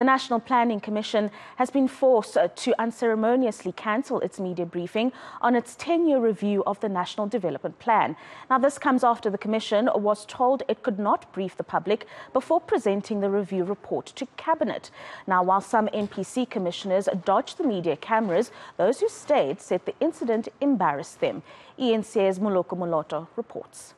The National Planning Commission has been forced to unceremoniously cancel its media briefing on its 10-year review of the National Development Plan. Now, this comes after the Commission was told it could not brief the public before presenting the review report to Cabinet. Now, while some NPC commissioners dodged the media cameras, those who stayed said the incident embarrassed them. eNCA's Moloko Moloto reports.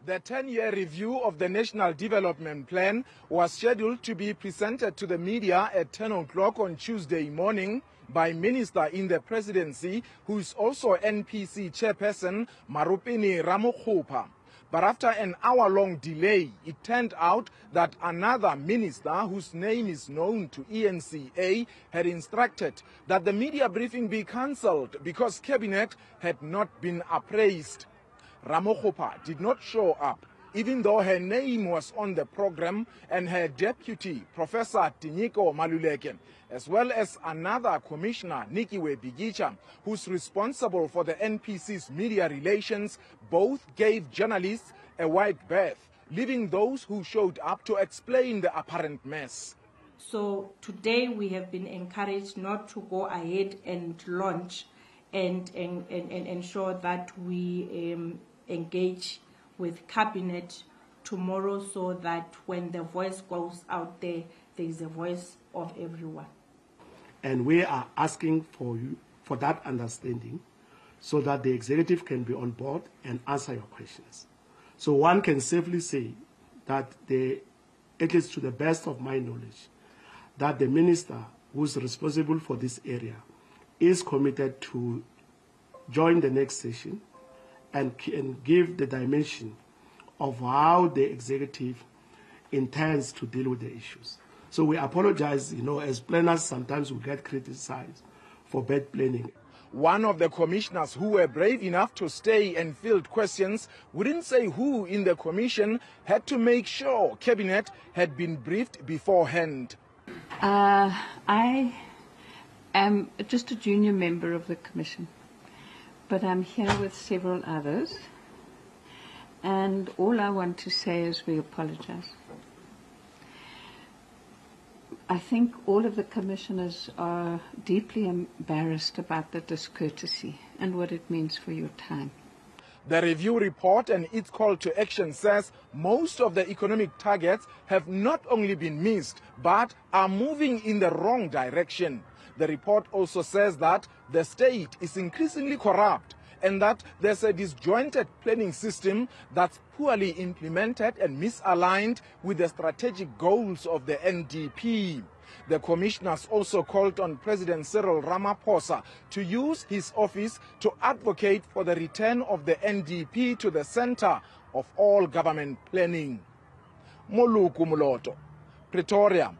The 10-year review of the National Development Plan was scheduled to be presented to the media at 10 o'clock on Tuesday morning by Minister in the Presidency, who is also NPC Chairperson Marupini Ramokgopa. But after an hour-long delay, it turned out that another minister, whose name is known to eNCA, had instructed that the media briefing be cancelled because Cabinet had not been appraised. Ramokgopa did not show up, even though her name was on the program, and her deputy, Professor Tinyiko Maluleke, as well as another commissioner, Nikiwe Bigicha, who's responsible for the NPC's media relations, both gave journalists a wide berth, leaving those who showed up to explain the apparent mess. So today we have been encouraged not to go ahead and launch and ensure that we engage with Cabinet tomorrow, so that when the voice goes out there, there is a voice of everyone. And we are asking for that understanding so that the executive can be on board and answer your questions. So one can safely say that it is to the best of my knowledge that the minister who is responsible for this area is committed to join the next session and give the dimension of how the executive intends to deal with the issues. So we apologize, as planners sometimes we get criticized for bad planning. One of the commissioners who were brave enough to stay and field questions wouldn't say who in the commission had to make sure Cabinet had been briefed beforehand. I am just a junior member of the commission, but I'm here with several others, and all I want to say is we apologize. I think all of the commissioners are deeply embarrassed about the discourtesy and what it means for your time. The review report and its call to action says most of the economic targets have not only been missed, but are moving in the wrong direction. The report also says that the state is increasingly corrupt and that there's a disjointed planning system that's poorly implemented and misaligned with the strategic goals of the NDP. The commissioners also called on President Cyril Ramaphosa to use his office to advocate for the return of the NDP to the center of all government planning. Moloko Moloto, Pretoria.